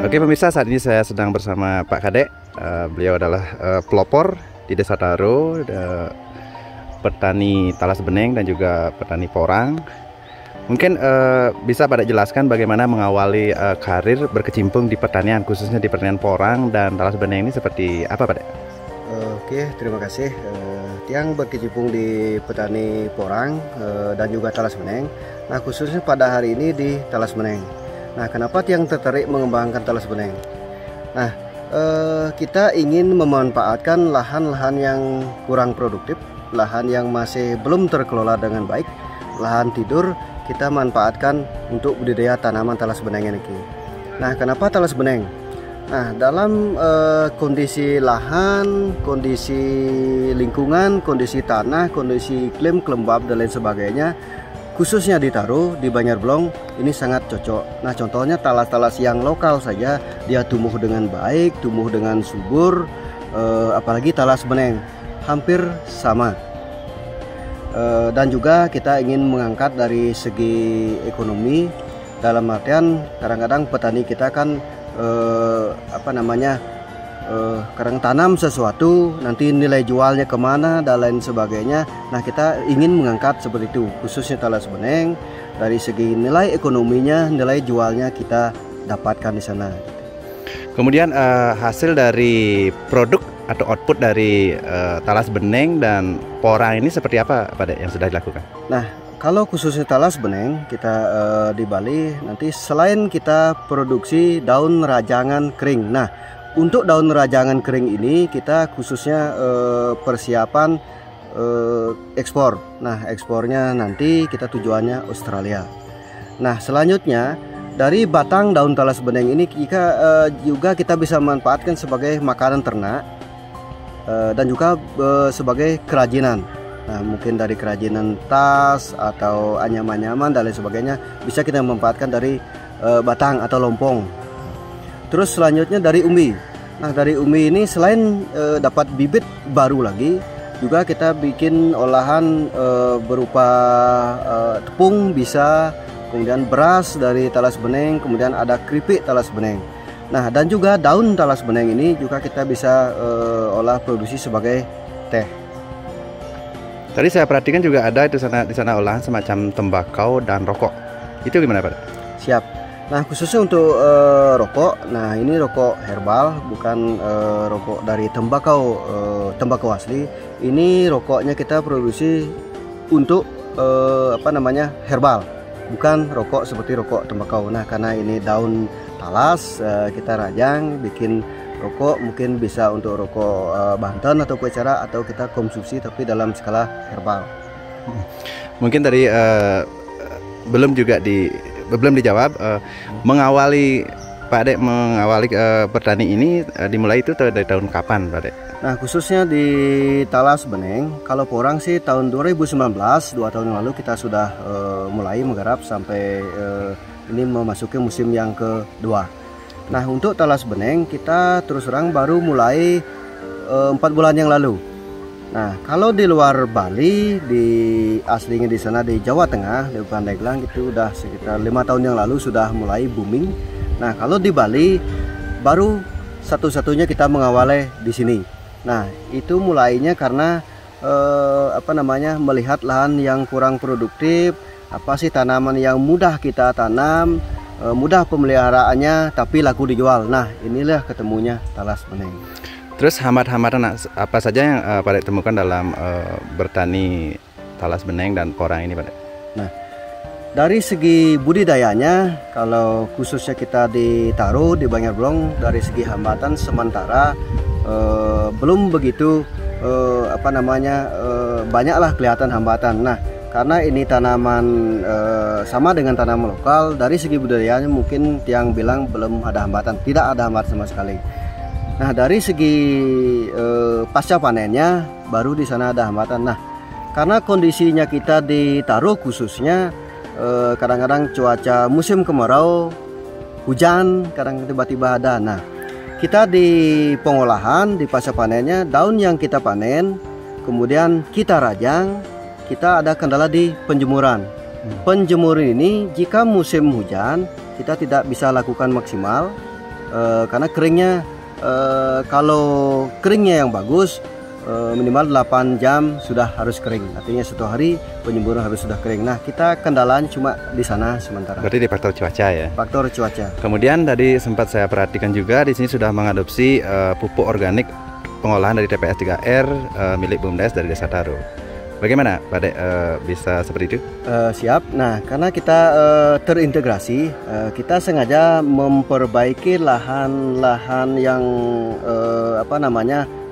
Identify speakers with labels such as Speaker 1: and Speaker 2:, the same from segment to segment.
Speaker 1: Oke pemirsa, saat ini saya sedang bersama Pak Kadek. Beliau adalah pelopor di Desa Taro, petani talas beneng dan juga petani porang. Mungkin bisa Pak Kadek jelaskan bagaimana mengawali karir berkecimpung di pertanian, khususnya di pertanian porang dan talas beneng ini seperti apa Pak Kadek?
Speaker 2: Oke, terima kasih. Tiang berkecimpung di petani porang dan juga talas beneng. Nah, khususnya pada hari ini di talas beneng. Nah, kenapa Tiang tertarik mengembangkan talas beneng? Nah, kita ingin memanfaatkan lahan-lahan yang kurang produktif, lahan yang masih belum terkelola dengan baik, lahan tidur kita manfaatkan untuk budidaya tanaman talas beneng ini. Nah, kenapa talas beneng? Nah, dalam kondisi lahan, kondisi lingkungan, kondisi tanah, kondisi iklim, kelembab dan lain sebagainya, khususnya di Taro, di Banjarblong, ini sangat cocok. Nah, contohnya talas-talas yang lokal saja, dia tumbuh dengan baik, tumbuh dengan subur, apalagi talas beneng, hampir sama. Dan juga kita ingin mengangkat dari segi ekonomi, dalam artian kadang-kadang petani kita kan kadang tanam sesuatu, nanti nilai jualnya kemana dan lain sebagainya. Nah, kita ingin mengangkat seperti itu, khususnya talas beneng, dari segi nilai ekonominya, nilai jualnya kita dapatkan di sana.
Speaker 1: Kemudian hasil dari produk atau output dari talas beneng dan porang ini seperti apa Pak Dek yang sudah dilakukan?
Speaker 2: Nah, kalau khususnya talas beneng kita di Bali, nanti selain kita produksi daun rajangan kering. Nah, untuk daun rajangan kering ini kita khususnya persiapan ekspor. Nah, ekspornya nanti kita tujuannya Australia. Nah, selanjutnya dari batang daun talas beneng ini juga kita bisa manfaatkan sebagai makanan ternak dan juga sebagai kerajinan. Nah, mungkin dari kerajinan tas atau anyaman-anyaman dan lain sebagainya bisa kita manfaatkan dari batang atau lompong. Terus selanjutnya dari umbi. Nah, dari umbi ini selain dapat bibit baru lagi, juga kita bikin olahan berupa tepung bisa, kemudian beras dari talas beneng, kemudian ada keripik talas beneng. Nah, dan juga daun talas beneng ini juga kita bisa olah produksi sebagai teh.
Speaker 1: Tadi saya perhatikan juga ada di sana olahan semacam tembakau dan rokok. Itu gimana Pak?
Speaker 2: Siap. Nah, khususnya untuk rokok, nah ini rokok herbal, bukan rokok dari tembakau asli. Ini rokoknya kita produksi untuk herbal, bukan rokok seperti rokok tembakau. Nah, karena ini daun talas, kita rajang, bikin rokok, mungkin bisa untuk rokok Banten atau kue cara, atau kita konsumsi tapi dalam skala herbal.
Speaker 1: Mungkin tadi belum dijawab, mengawali Pak Dek mengawali petani ini dimulai itu dari tahun kapan Pak Dek?
Speaker 2: Nah, khususnya di talas beneng, kalau porang sih tahun 2019, 2 tahun yang lalu kita sudah mulai menggarap sampai ini memasuki musim yang kedua. Nah, untuk talas beneng kita terus terang baru mulai 4 bulan yang lalu. Nah, kalau di luar Bali, di aslinya di sana di Jawa Tengah, di Pandeglang itu udah sekitar 5 tahun yang lalu sudah mulai booming. Nah, kalau di Bali baru satu-satunya kita mengawali di sini. Nah, itu mulainya karena melihat lahan yang kurang produktif, apa sih tanaman yang mudah kita tanam, mudah pemeliharaannya tapi laku dijual. Nah, inilah ketemunya talas beneng.
Speaker 1: Terus hambatan apa saja yang Pak Dek temukan dalam bertani talas beneng dan porang ini Pak Dek?
Speaker 2: Nah, dari segi budidayanya, kalau khususnya kita di Taro, di Banjarblong, dari segi hambatan sementara belum begitu banyaklah kelihatan hambatan. Nah, karena ini tanaman sama dengan tanaman lokal, dari segi budidayanya mungkin Tiang bilang belum ada hambatan, tidak ada hambatan sama sekali. Nah, dari segi pasca panennya baru di sana ada hambatan. Nah, karena kondisinya kita di Taro khususnya kadang-kadang cuaca musim kemarau, hujan, kadang tiba-tiba ada. Nah, kita di pengolahan, di pasca panennya, daun yang kita panen, kemudian kita rajang, kita ada kendala di penjemuran. Penjemuran ini jika musim hujan kita tidak bisa lakukan maksimal, karena keringnya kalau keringnya yang bagus minimal 8 jam sudah harus kering, artinya 1 hari penyemburan harus sudah kering. Nah, kita kendalanya cuma di sana sementara.
Speaker 1: Berarti di faktor cuaca ya?
Speaker 2: Faktor cuaca.
Speaker 1: Kemudian tadi sempat saya perhatikan juga di sini sudah mengadopsi pupuk organik pengolahan dari TPS 3R milik BUMDes dari Desa Taro. Bagaimana Pak Dek bisa seperti itu?
Speaker 2: Siap. Nah, karena kita terintegrasi, kita sengaja memperbaiki lahan-lahan yang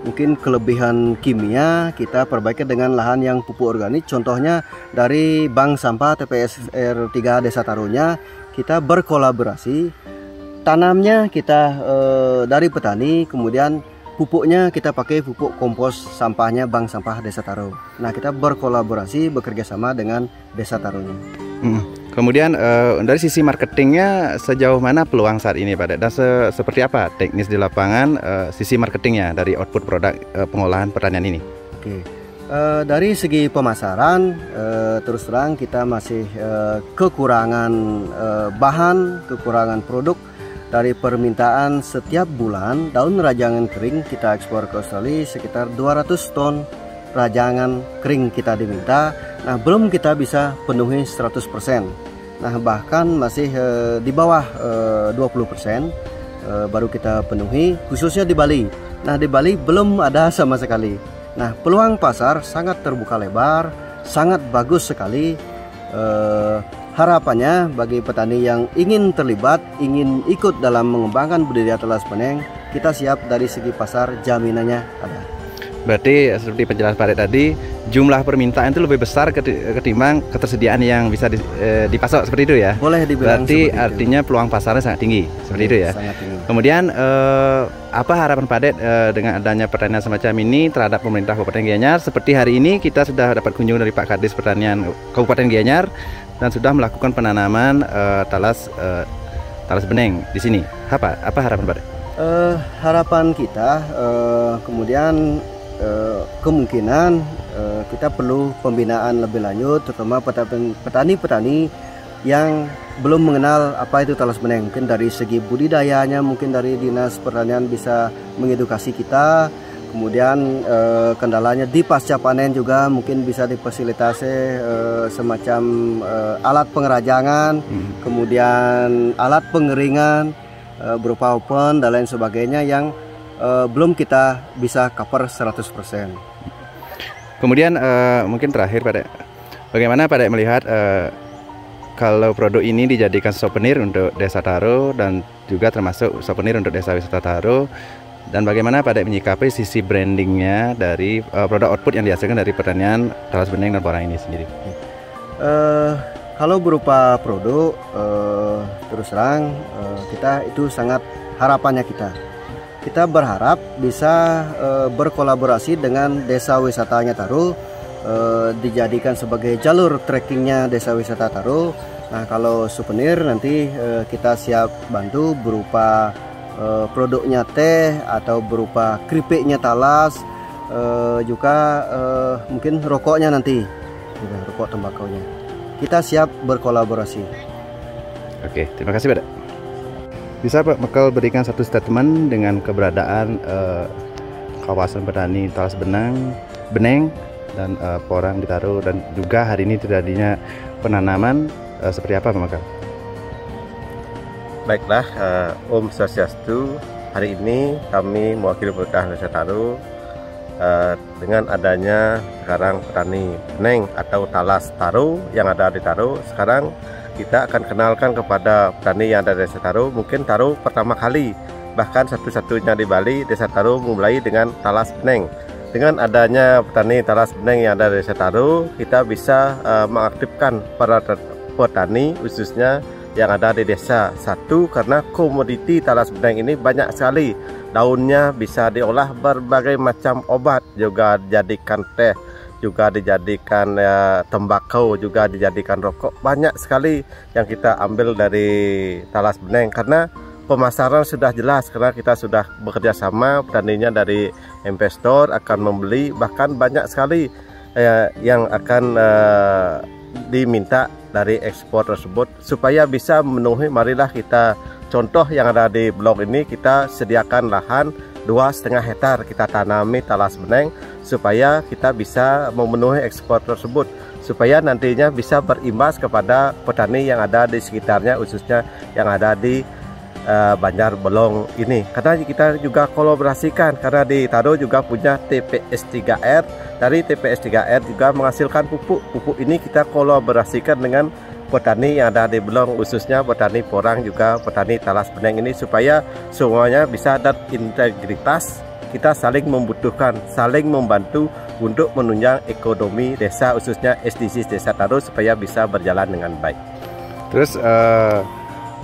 Speaker 2: mungkin kelebihan kimia, kita perbaiki dengan lahan yang pupuk organik. Contohnya dari bank sampah TPS R3 Desa Tarunya, kita berkolaborasi. Tanamnya kita dari petani, kemudian pupuknya kita pakai pupuk kompos sampahnya bank sampah Desa Taro. Nah, kita berkolaborasi bekerja sama dengan Desa Tarunya.
Speaker 1: Kemudian dari sisi marketingnya sejauh mana peluang saat ini Pak Dek? Dan seperti apa teknis di lapangan sisi marketingnya dari output produk pengolahan pertanian ini?
Speaker 2: Oke, dari segi pemasaran terus terang kita masih kekurangan bahan, kekurangan produk. Dari permintaan setiap bulan daun rajangan kering kita ekspor ke Australia sekitar 200 ton rajangan kering kita diminta. Nah, belum kita bisa penuhi 100%. Nah, bahkan masih di bawah 20% baru kita penuhi, khususnya di Bali. Nah, di Bali belum ada sama sekali. Nah, peluang pasar sangat terbuka lebar, sangat bagus sekali. Harapannya bagi petani yang ingin terlibat, ingin ikut dalam mengembangkan budidaya talas beneng, kita siap dari segi pasar, jaminannya ada.
Speaker 1: Berarti seperti penjelasan Pak Dek tadi, jumlah permintaan itu lebih besar ketimbang ketersediaan yang bisa dipasok seperti itu ya?
Speaker 2: Boleh dibilang.
Speaker 1: Berarti artinya peluang pasarnya sangat tinggi, seperti itu ya? Sangat tinggi. Kemudian apa harapan Pak Dek dengan adanya pertanian semacam ini terhadap pemerintah Kabupaten Gianyar? Seperti hari ini kita sudah dapat kunjungan dari Pak Kadis Pertanian Kabupaten Gianyar dan sudah melakukan penanaman talas beneng di sini. Apa harapan Pak Dek?
Speaker 2: Harapan kita kemudian kemungkinan kita perlu pembinaan lebih lanjut, terutama petani-petani yang belum mengenal apa itu talas beneng. Mungkin dari segi budidayanya, mungkin dari Dinas Pertanian bisa mengedukasi kita. Kemudian kendalanya di pasca panen juga mungkin bisa difasilitasi semacam alat pengerajangan, kemudian alat pengeringan berupa oven dan lain sebagainya yang belum kita bisa cover 100%.
Speaker 1: Kemudian mungkin terakhir Pak Dek, bagaimana Pak Dek melihat kalau produk ini dijadikan souvenir untuk Desa Taro dan juga termasuk souvenir untuk Desa Wisata Taro, dan bagaimana Pak Dek menyikapi sisi brandingnya dari produk output yang dihasilkan dari pertanian talas beneng dan porang ini sendiri?
Speaker 2: Kalau berupa produk terus terang kita itu sangat harapannya kita berharap bisa berkolaborasi dengan Desa Wisatanya Taro, dijadikan sebagai jalur trekkingnya Desa Wisata Taro. Nah, kalau souvenir nanti kita siap bantu berupa produknya teh atau berupa keripiknya talas, juga mungkin rokoknya nanti, rokok tembakaunya. Kita siap berkolaborasi.
Speaker 1: Oke, terima kasih Pak Dek. Bisa Pak Mekal berikan satu statement dengan keberadaan kawasan petani talas beneng dan porang di Taro, dan juga hari ini terjadinya penanaman seperti apa Pak Mekal?
Speaker 3: Baiklah, Om Swastiastu. Hari ini kami mewakili pemerintah Desa Taro dengan adanya sekarang petani beneng atau talas Taro yang ada di Taro. Sekarang kita akan kenalkan kepada petani yang ada di Desa Taro. Mungkin Taro pertama kali, bahkan satu-satunya di Bali, Desa Taro memulai dengan talas beneng. Dengan adanya petani talas beneng yang ada di Desa Taro, kita bisa mengaktifkan para petani khususnya yang ada di desa. Satu, karena komoditi talas beneng ini banyak sekali. Daunnya bisa diolah berbagai macam obat, juga dijadikan teh, juga dijadikan tembakau, juga dijadikan rokok. Banyak sekali yang kita ambil dari talas beneng karena pemasaran sudah jelas, karena kita sudah bekerja sama petaninya dari investor akan membeli, bahkan banyak sekali yang akan diminta dari ekspor tersebut supaya bisa memenuhi. Marilah kita contoh yang ada di blog ini, kita sediakan lahan 2,5 hektar, kita tanami talas beneng supaya kita bisa memenuhi ekspor tersebut, supaya nantinya bisa berimbas kepada petani yang ada di sekitarnya, khususnya yang ada di Banjar Belong ini. Karena kita juga kolaborasikan, karena di Taro juga punya TPS 3R. Dari TPS 3R juga menghasilkan pupuk. Pupuk ini kita kolaborasikan dengan petani yang ada di Belong, khususnya petani porang juga petani talas beneng ini, supaya semuanya bisa ada integritas. Kita saling membutuhkan, saling membantu untuk menunjang ekonomi desa, khususnya SDGs Desa Taro, supaya bisa berjalan dengan baik.
Speaker 1: Terus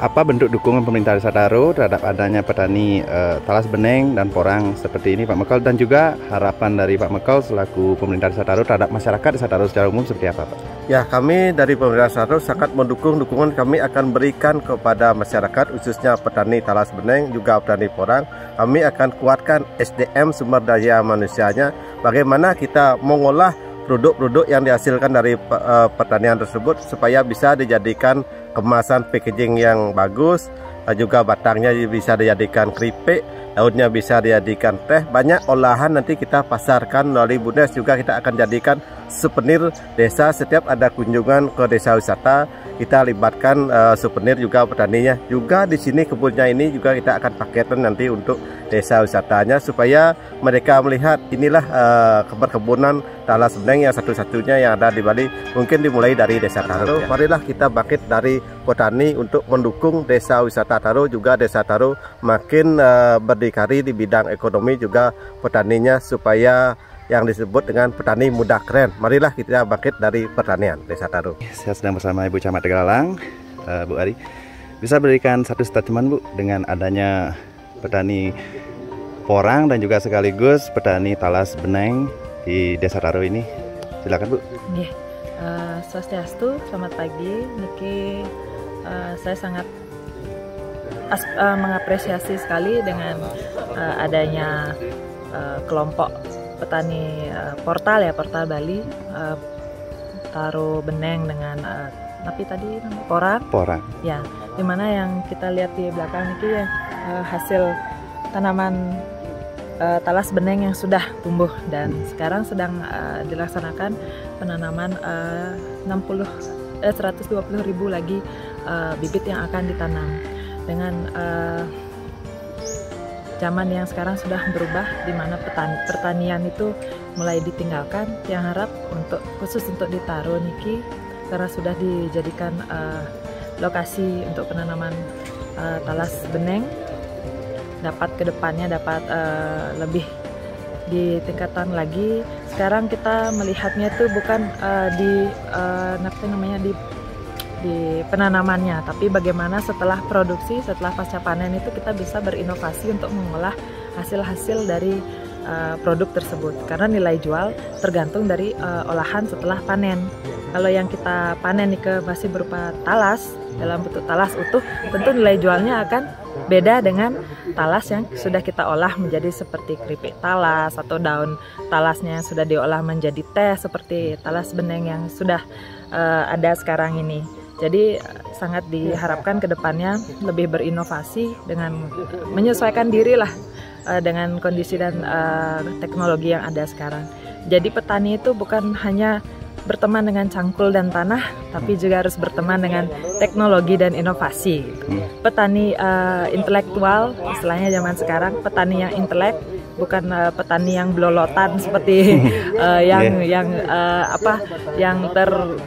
Speaker 1: apa bentuk dukungan pemerintah Desa Taro terhadap adanya petani talas beneng dan porang seperti ini Pak Mekel, dan juga harapan dari Pak Mekel selaku pemerintah Desa Taro terhadap masyarakat Desa Taro secara umum seperti apa Pak?
Speaker 3: Ya, kami dari pemerintah Desa Taro sangat mendukung. Dukungan kami akan berikan kepada masyarakat, khususnya petani talas beneng juga petani porang. Kami akan kuatkan SDM, sumber daya manusianya, bagaimana kita mengolah produk-produk yang dihasilkan dari pertanian tersebut supaya bisa dijadikan kemasan packaging yang bagus, juga batangnya bisa dijadikan keripik, daunnya bisa dijadikan teh. Banyak olahan nanti kita pasarkan melalui BUMDes, juga kita akan jadikan souvenir desa. Setiap ada kunjungan ke desa wisata, kita libatkan souvenir juga petaninya. Juga di sini kebunnya ini juga kita akan paketkan nanti untuk desa wisatanya, supaya mereka melihat inilah perkebunan talas beneng yang satu-satunya yang ada di Bali, mungkin dimulai dari Desa Taro. Marilah kita bangkit dari petani untuk mendukung desa wisata Taro, juga Desa Taro makin berdikari di bidang ekonomi juga petaninya, supaya yang disebut dengan petani muda keren. Marilah kita bangkit dari pertanian Desa Taro.
Speaker 1: Saya sedang bersama Ibu Camat Tegalalang, Bu Ari. Bisa berikan satu statement Bu dengan adanya petani porang dan juga sekaligus petani talas beneng di Desa Taro ini? Silakan Bu.
Speaker 4: Nggih. Swastiastu, selamat pagi. Niki saya sangat mengapresiasi sekali dengan adanya kelompok petani portal Bali, Taro beneng dengan tapi tadi namanya porang. Ya, dimana yang kita lihat di belakang itu ya hasil tanaman talas beneng yang sudah tumbuh, dan sekarang sedang dilaksanakan penanaman 120.000 lagi bibit yang akan ditanam. Dengan zaman yang sekarang sudah berubah, di mana pertanian itu mulai ditinggalkan, yang harap khusus untuk di Taro niki, karena sudah dijadikan lokasi untuk penanaman talas beneng, dapat kedepannya dapat lebih ditingkatkan lagi. Sekarang kita melihatnya itu bukan di penanamannya, tapi bagaimana setelah produksi, setelah pasca panen itu kita bisa berinovasi untuk mengolah hasil-hasil dari produk tersebut, karena nilai jual tergantung dari olahan setelah panen. Kalau yang kita panen masih berupa talas, dalam bentuk talas utuh, tentu nilai jualnya akan beda dengan talas yang sudah kita olah menjadi seperti keripik talas, atau daun talasnya yang sudah diolah menjadi teh seperti talas beneng yang sudah ada sekarang ini. Jadi sangat diharapkan ke depannya lebih berinovasi dengan menyesuaikan diri lah dengan kondisi dan teknologi yang ada sekarang. Jadi petani itu bukan hanya berteman dengan cangkul dan tanah, tapi juga harus berteman dengan teknologi dan inovasi. Petani intelektual, istilahnya zaman sekarang, petani yang intelek, bukan petani yang belolotan seperti yang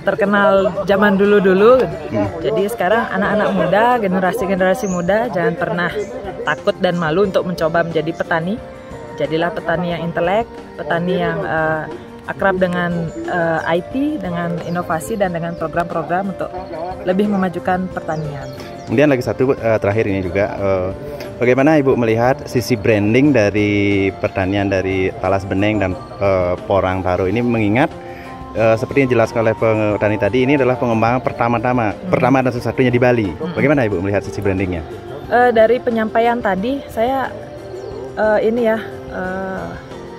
Speaker 4: terkenal zaman dulu-dulu. Jadi sekarang anak-anak muda, generasi muda, jangan pernah takut dan malu untuk mencoba menjadi petani. Jadilah petani yang intelek, petani yang akrab dengan IT, dengan inovasi, dan dengan program-program untuk lebih memajukan pertanian.
Speaker 1: Kemudian lagi satu terakhir ini juga, bagaimana Ibu melihat sisi branding dari pertanian dari talas beneng dan porang Taro ini, mengingat seperti yang dijelaskan oleh petani tadi, ini adalah pengembangan pertama dan satu-satunya di Bali. Bagaimana Ibu melihat sisi brandingnya?
Speaker 4: Dari penyampaian tadi, saya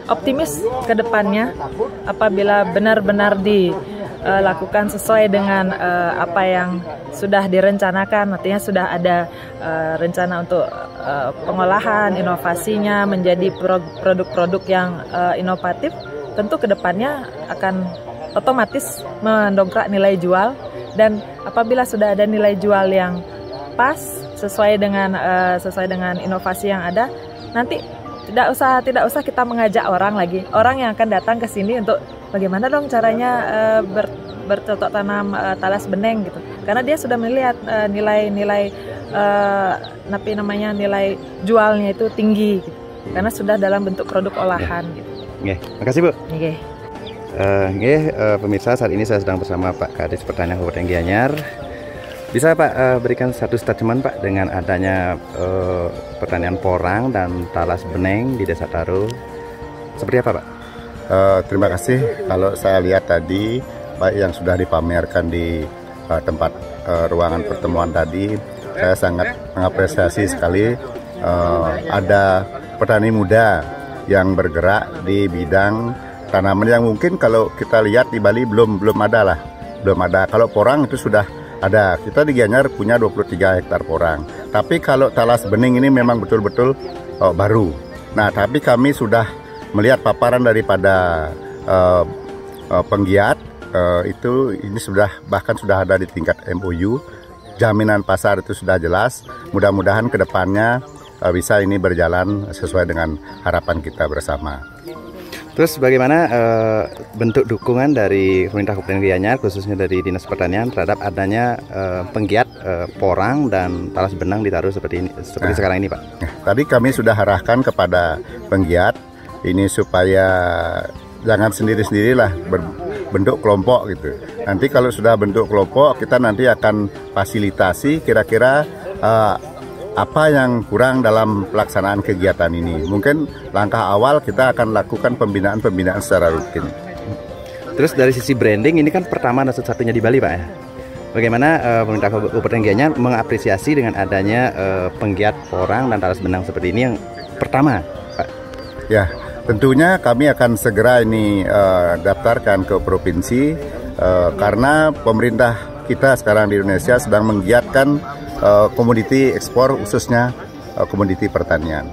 Speaker 4: optimis ke depannya apabila benar-benar lakukan sesuai dengan apa yang sudah direncanakan. Artinya sudah ada rencana untuk pengolahan, inovasinya menjadi produk-produk yang inovatif. Tentu kedepannya akan otomatis mendongkrak nilai jual, dan apabila sudah ada nilai jual yang pas sesuai dengan inovasi yang ada, nanti tidak usah kita mengajak orang lagi. Orang yang akan datang ke sini untuk bagaimana dong caranya bercocok tanam talas beneng gitu. Karena dia sudah melihat nilai nilai jualnya itu tinggi gitu. Karena sudah dalam bentuk produk olahan gitu.
Speaker 1: Oke, makasih Bu.
Speaker 4: Oke.
Speaker 1: Pemirsa, saat ini saya sedang bersama Pak Kadis Pertanian Kabupaten Gianyar. Bisa Pak berikan satu statement Pak dengan adanya pertanian porang dan talas beneng di Desa Taru, seperti apa Pak?
Speaker 5: Terima kasih. Kalau saya lihat tadi, baik yang sudah dipamerkan di tempat ruangan pertemuan tadi, saya sangat mengapresiasi sekali ada petani muda yang bergerak di bidang tanaman yang mungkin kalau kita lihat di Bali belum ada. Kalau porang itu sudah ada. Kita di Gianyar punya 23 hektar porang. Tapi kalau talas bening ini memang betul-betul baru. Nah, tapi kami sudah melihat paparan daripada penggiat ini bahkan sudah ada di tingkat MOU. Jaminan pasar itu sudah jelas. Mudah-mudahan ke depannya bisa ini berjalan sesuai dengan harapan kita bersama.
Speaker 1: Terus bagaimana bentuk dukungan dari pemerintah Kabupaten Gianyar, khususnya dari Dinas Pertanian terhadap adanya penggiat porang dan talas benang di Taru seperti sekarang ini Pak?
Speaker 5: Tadi kami sudah arahkan kepada penggiat ini supaya jangan sendiri-sendirilah, berbentuk kelompok gitu. Nanti kalau sudah bentuk kelompok, kita nanti akan fasilitasi kira-kira apa yang kurang dalam pelaksanaan kegiatan ini. Mungkin langkah awal kita akan lakukan pembinaan secara rutin.
Speaker 1: Terus dari sisi branding, ini kan pertama dan satu-satunya di Bali Pak ya. Bagaimana pemerintah Kabupaten Gianyar mengapresiasi dengan adanya penggiat porang dan talas benang seperti ini yang pertama Pak?
Speaker 5: Ya, tentunya kami akan segera ini daftarkan ke provinsi karena pemerintah kita sekarang di Indonesia sedang menggiatkan komoditi ekspor, khususnya komoditi pertanian.